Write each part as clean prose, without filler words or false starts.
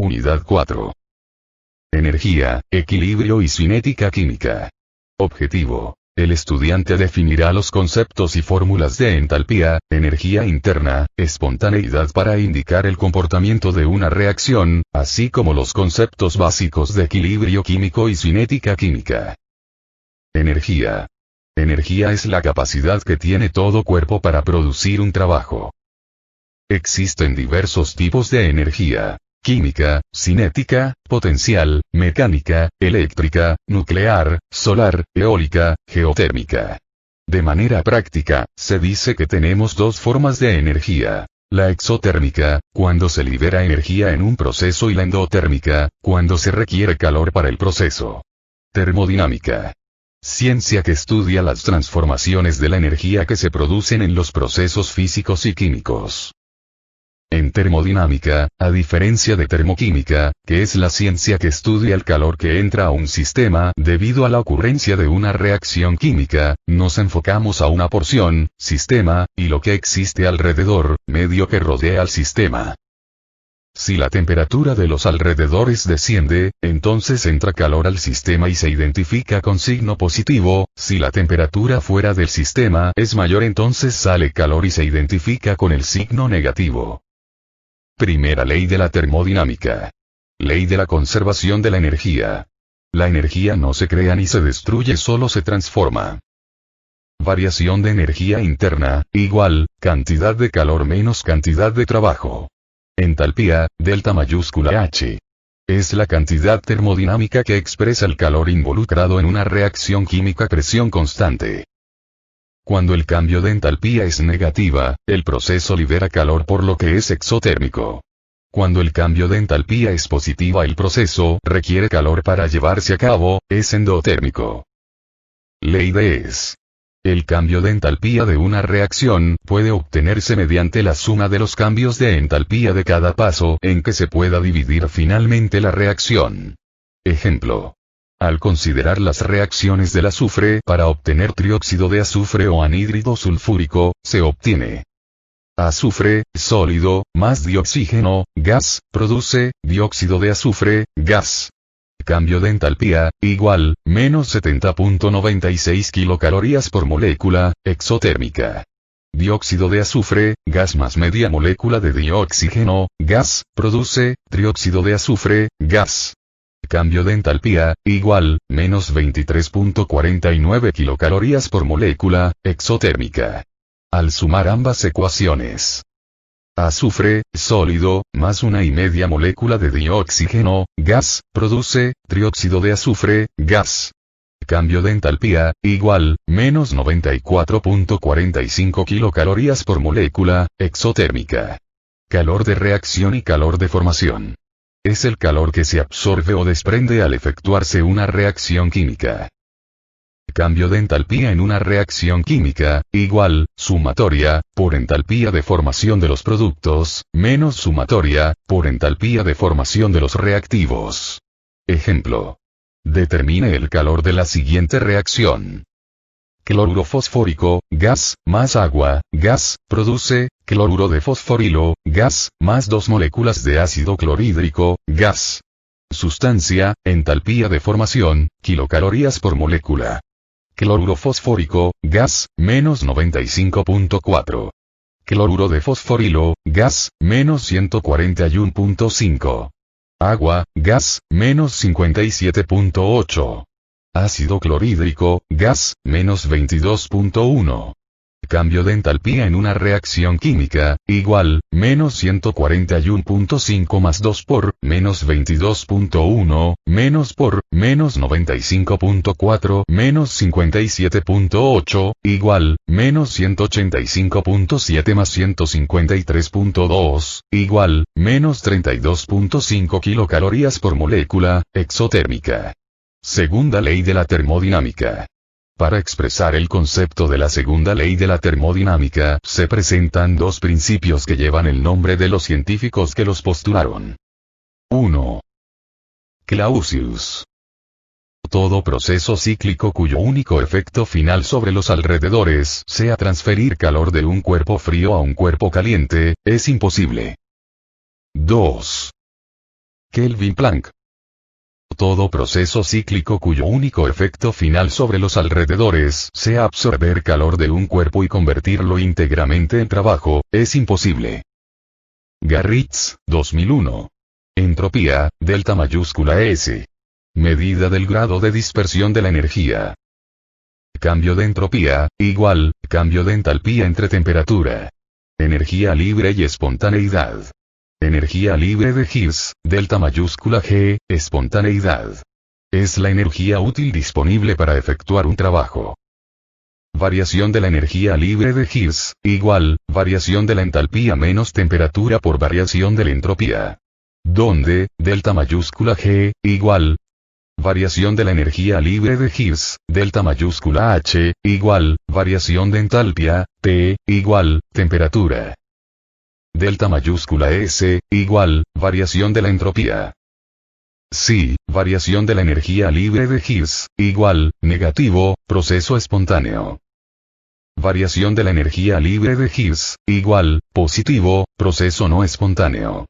Unidad 4. Energía, equilibrio y cinética química. Objetivo. El estudiante definirá los conceptos y fórmulas de entalpía, energía interna, espontaneidad para indicar el comportamiento de una reacción, así como los conceptos básicos de equilibrio químico y cinética química. Energía. Energía es la capacidad que tiene todo cuerpo para producir un trabajo. Existen diversos tipos de energía: química, cinética, potencial, mecánica, eléctrica, nuclear, solar, eólica, geotérmica. De manera práctica, se dice que tenemos dos formas de energía: la exotérmica, cuando se libera energía en un proceso, y la endotérmica, cuando se requiere calor para el proceso. Termodinámica. Ciencia que estudia las transformaciones de la energía que se producen en los procesos físicos y químicos. En termodinámica, a diferencia de termoquímica, que es la ciencia que estudia el calor que entra a un sistema debido a la ocurrencia de una reacción química, nos enfocamos a una porción, sistema, y lo que existe alrededor, medio que rodea al sistema. Si la temperatura de los alrededores desciende, entonces entra calor al sistema y se identifica con signo positivo; si la temperatura fuera del sistema es mayor, entonces sale calor y se identifica con el signo negativo. Primera ley de la termodinámica. Ley de la conservación de la energía. La energía no se crea ni se destruye, solo se transforma. Variación de energía interna, igual, cantidad de calor menos cantidad de trabajo. Entalpía, delta mayúscula H. Es la cantidad termodinámica que expresa el calor involucrado en una reacción química a presión constante. Cuando el cambio de entalpía es negativa, el proceso libera calor, por lo que es exotérmico. Cuando el cambio de entalpía es positiva, el proceso requiere calor para llevarse a cabo, es endotérmico. Ley de Es. El cambio de entalpía de una reacción puede obtenerse mediante la suma de los cambios de entalpía de cada paso en que se pueda dividir finalmente la reacción. Ejemplo. Al considerar las reacciones del azufre para obtener trióxido de azufre o anhídrido sulfúrico, se obtiene azufre, sólido, más dioxígeno, gas, produce dióxido de azufre, gas. Cambio de entalpía, igual, menos 70.96 kilocalorías por molécula, exotérmica. Dióxido de azufre, gas más media molécula de dioxígeno, gas, produce trióxido de azufre, gas. Cambio de entalpía, igual, menos 23.49 kilocalorías por molécula, exotérmica. Al sumar ambas ecuaciones, azufre, sólido, más 1,5 molécula de dioxígeno, gas, produce trióxido de azufre, gas. Cambio de entalpía, igual, menos 94.45 kilocalorías por molécula, exotérmica. Calor de reacción y calor de formación. Es el calor que se absorbe o desprende al efectuarse una reacción química. Cambio de entalpía en una reacción química, igual, sumatoria, por entalpía de formación de los productos, menos sumatoria, por entalpía de formación de los reactivos. Ejemplo. Determine el calor de la siguiente reacción. Cloruro fosfórico, gas, más agua, gas, produce cloruro de fosforilo, gas, más 2 moléculas de ácido clorhídrico, gas. Sustancia, entalpía de formación, kilocalorías por molécula. Cloruro fosfórico, gas, menos 95.4. Cloruro de fosforilo, gas, menos 141.5. Agua, gas, menos 57.8. Ácido clorhídrico, gas, menos 22.1. Cambio de entalpía en una reacción química, igual, menos 141.5 más 2 por, menos 22.1, menos por, menos 95.4, menos 57.8, igual, menos 185.7 más 153.2, igual, menos 32.5 kilocalorías por molécula, exotérmica. Segunda ley de la termodinámica. Para expresar el concepto de la segunda ley de la termodinámica, se presentan dos principios que llevan el nombre de los científicos que los postularon. 1. Clausius. Todo proceso cíclico cuyo único efecto final sobre los alrededores sea transferir calor de un cuerpo frío a un cuerpo caliente, es imposible. 2. Kelvin Planck. Todo proceso cíclico cuyo único efecto final sobre los alrededores sea absorber calor de un cuerpo y convertirlo íntegramente en trabajo, es imposible. Garritz, 2001. Entropía, delta mayúscula S. Medida del grado de dispersión de la energía. Cambio de entropía, igual, cambio de entalpía entre temperatura. Energía libre y espontaneidad. Energía libre de Gibbs, delta mayúscula G, espontaneidad. Es la energía útil disponible para efectuar un trabajo. Variación de la energía libre de Gibbs, igual, variación de la entalpía menos temperatura por variación de la entropía. Donde, delta mayúscula G, igual. Variación de la energía libre de Gibbs, delta mayúscula H, igual, variación de entalpía, T, igual, temperatura. Delta mayúscula S, igual, variación de la entropía. Sí, variación de la energía libre de Gibbs, igual, negativo, proceso espontáneo. Variación de la energía libre de Gibbs, igual, positivo, proceso no espontáneo.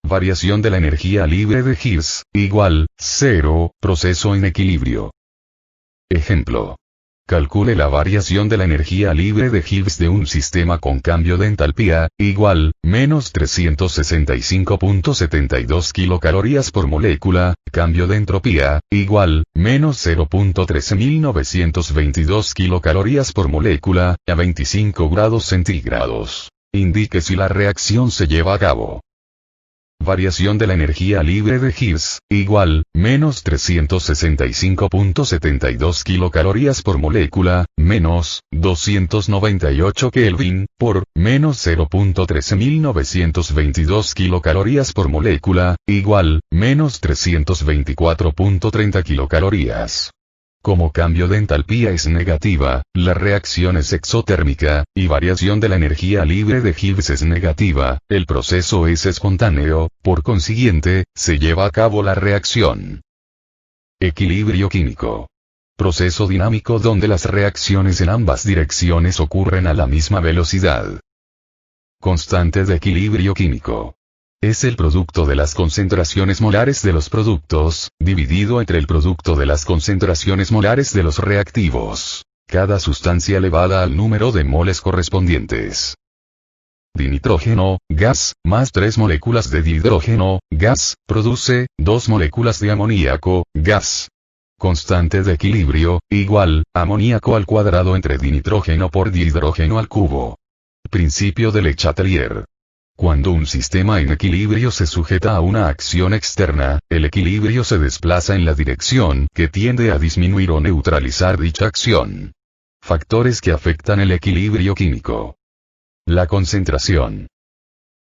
Variación de la energía libre de Gibbs, igual, 0, proceso en equilibrio. Ejemplo. Calcule la variación de la energía libre de Gibbs de un sistema con cambio de entalpía, igual, menos 365.72 kilocalorías por molécula, cambio de entropía, igual, menos 0.13922 kilocalorías por molécula, a 25 grados centígrados. Indique si la reacción se lleva a cabo. Variación de la energía libre de Gibbs, igual, menos 365.72 kilocalorías por molécula, menos 298 Kelvin, por, menos 0.13922 kilocalorías por molécula, igual, menos 324.30 kilocalorías. Como cambio de entalpía es negativa, la reacción es exotérmica, y variación de la energía libre de Gibbs es negativa, el proceso es espontáneo, por consiguiente, se lleva a cabo la reacción. Equilibrio químico. Proceso dinámico donde las reacciones en ambas direcciones ocurren a la misma velocidad. Constante de equilibrio químico. Es el producto de las concentraciones molares de los productos, dividido entre el producto de las concentraciones molares de los reactivos. Cada sustancia elevada al número de moles correspondientes. Dinitrógeno, gas, más 3 moléculas de dihidrógeno, gas, produce 2 moléculas de amoníaco, gas. Constante de equilibrio, igual, amoníaco al cuadrado entre dinitrógeno por dihidrógeno al cubo. Principio de Le Chatelier. Cuando un sistema en equilibrio se sujeta a una acción externa, el equilibrio se desplaza en la dirección que tiende a disminuir o neutralizar dicha acción. Factores que afectan el equilibrio químico. La concentración.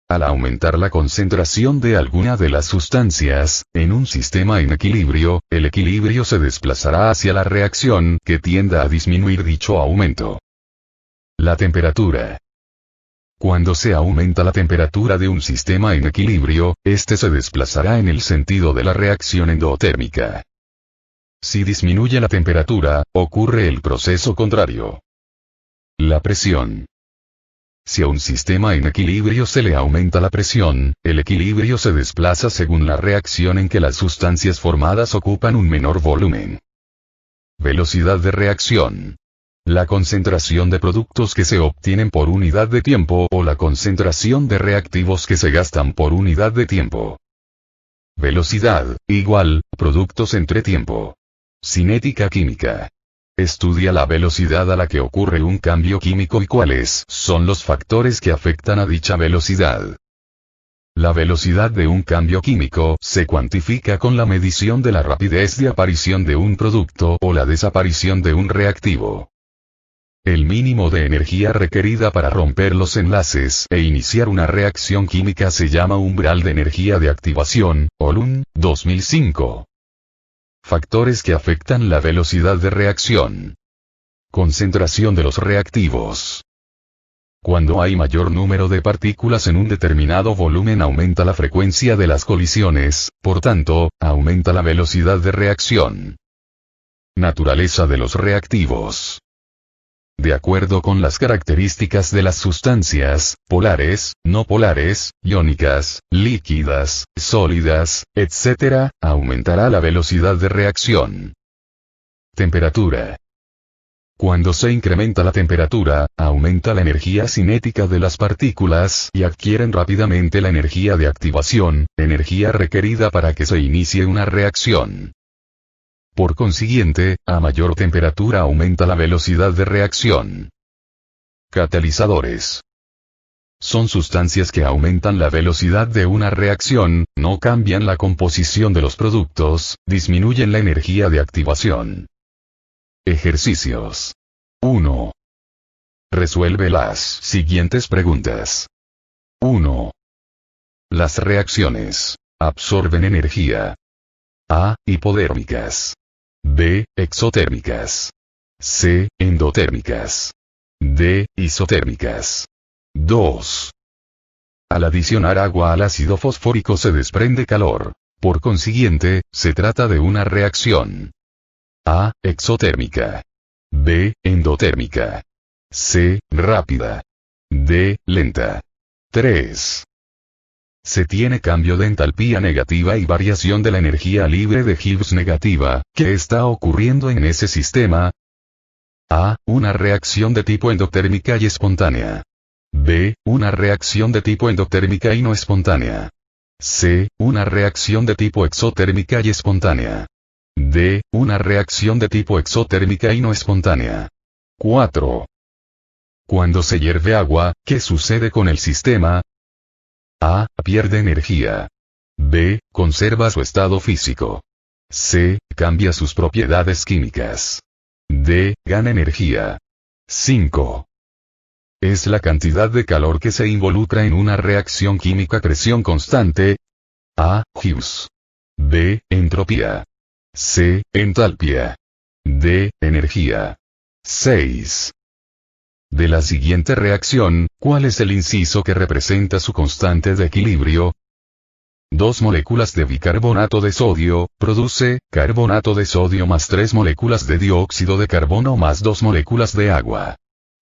Al aumentar la concentración de alguna de las sustancias, en un sistema en equilibrio, el equilibrio se desplazará hacia la reacción que tienda a disminuir dicho aumento. La temperatura. Cuando se aumenta la temperatura de un sistema en equilibrio, este se desplazará en el sentido de la reacción endotérmica. Si disminuye la temperatura, ocurre el proceso contrario. La presión. Si a un sistema en equilibrio se le aumenta la presión, el equilibrio se desplaza según la reacción en que las sustancias formadas ocupan un menor volumen. Velocidad de reacción. La concentración de productos que se obtienen por unidad de tiempo o la concentración de reactivos que se gastan por unidad de tiempo. Velocidad, igual, productos entre tiempo. Cinética química. Estudia la velocidad a la que ocurre un cambio químico y cuáles son los factores que afectan a dicha velocidad. La velocidad de un cambio químico se cuantifica con la medición de la rapidez de aparición de un producto o la desaparición de un reactivo. El mínimo de energía requerida para romper los enlaces e iniciar una reacción química se llama umbral de energía de activación, Olun, 2005. Factores que afectan la velocidad de reacción. Concentración de los reactivos. Cuando hay mayor número de partículas en un determinado volumen aumenta la frecuencia de las colisiones, por tanto, aumenta la velocidad de reacción. Naturaleza de los reactivos. de acuerdo con las características de las sustancias, polares, no polares, iónicas, líquidas, sólidas, etc., aumentará la velocidad de reacción. Temperatura. Cuando se incrementa la temperatura, aumenta la energía cinética de las partículas y adquieren rápidamente la energía de activación, energía requerida para que se inicie una reacción. Por consiguiente, a mayor temperatura aumenta la velocidad de reacción. Catalizadores. Son sustancias que aumentan la velocidad de una reacción, no cambian la composición de los productos, disminuyen la energía de activación. Ejercicios. 1. Resuelve las siguientes preguntas. 1. Las reacciones absorben energía. A. Hipodérmicas. B. Exotérmicas. C. Endotérmicas. D. Isotérmicas. 2. Al adicionar agua al ácido fosfórico se desprende calor. Por consiguiente, se trata de una reacción. A. Exotérmica. B. Endotérmica. C. Rápida. D. Lenta. 3. Se tiene cambio de entalpía negativa y variación de la energía libre de Gibbs negativa. ¿Qué está ocurriendo en ese sistema? A. Una reacción de tipo endotérmica y espontánea. B. Una reacción de tipo endotérmica y no espontánea. C. Una reacción de tipo exotérmica y espontánea. D. Una reacción de tipo exotérmica y no espontánea. 4. Cuando se hierve agua, ¿qué sucede con el sistema? A. Pierde energía. B. Conserva su estado físico. C. Cambia sus propiedades químicas. D. Gana energía. 5. Es la cantidad de calor que se involucra en una reacción química a presión constante. A. Gibbs. B. Entropía. C. Entalpía. D. Energía. 6. De la siguiente reacción, ¿cuál es el inciso que representa su constante de equilibrio? 2 moléculas de bicarbonato de sodio, produce, carbonato de sodio más 3 moléculas de dióxido de carbono más 2 moléculas de agua.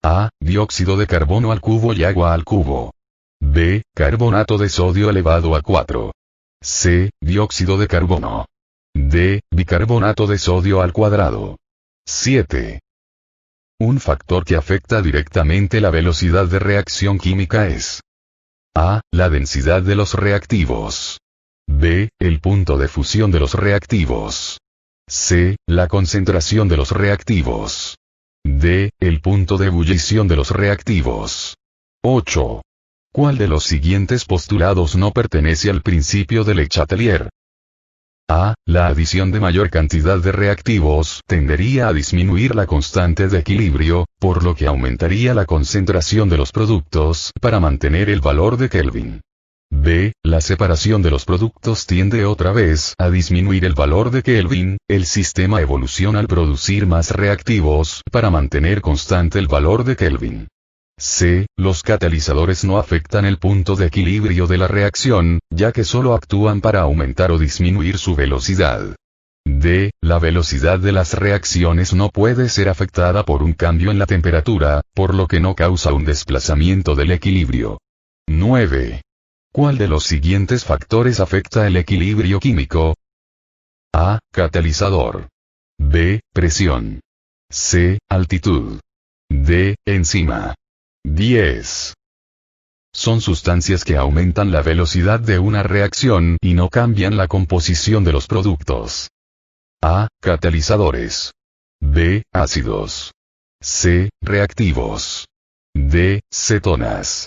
A. Dióxido de carbono al cubo y agua al cubo. B. Carbonato de sodio elevado a 4. C. Dióxido de carbono. D. Bicarbonato de sodio al cuadrado. 7. Un factor que afecta directamente la velocidad de reacción química es A. La densidad de los reactivos. B. El punto de fusión de los reactivos. C. La concentración de los reactivos. D. El punto de ebullición de los reactivos. 8. ¿Cuál de los siguientes postulados no pertenece al principio de Le Chatelier? A. La adición de mayor cantidad de reactivos tendería a disminuir la constante de equilibrio, por lo que aumentaría la concentración de los productos para mantener el valor de Kelvin. B. La separación de los productos tiende otra vez a disminuir el valor de Kelvin, el sistema evoluciona al producir más reactivos para mantener constante el valor de Kelvin. C. Los catalizadores no afectan el punto de equilibrio de la reacción, ya que solo actúan para aumentar o disminuir su velocidad. D. La velocidad de las reacciones no puede ser afectada por un cambio en la temperatura, por lo que no causa un desplazamiento del equilibrio. 9. ¿Cuál de los siguientes factores afecta el equilibrio químico? A. Catalizador. B. Presión. C. Altitud. D. Enzima. 10. Son sustancias que aumentan la velocidad de una reacción y no cambian la composición de los productos. A. Catalizadores. B. Ácidos. C. Reactivos. D. Cetonas.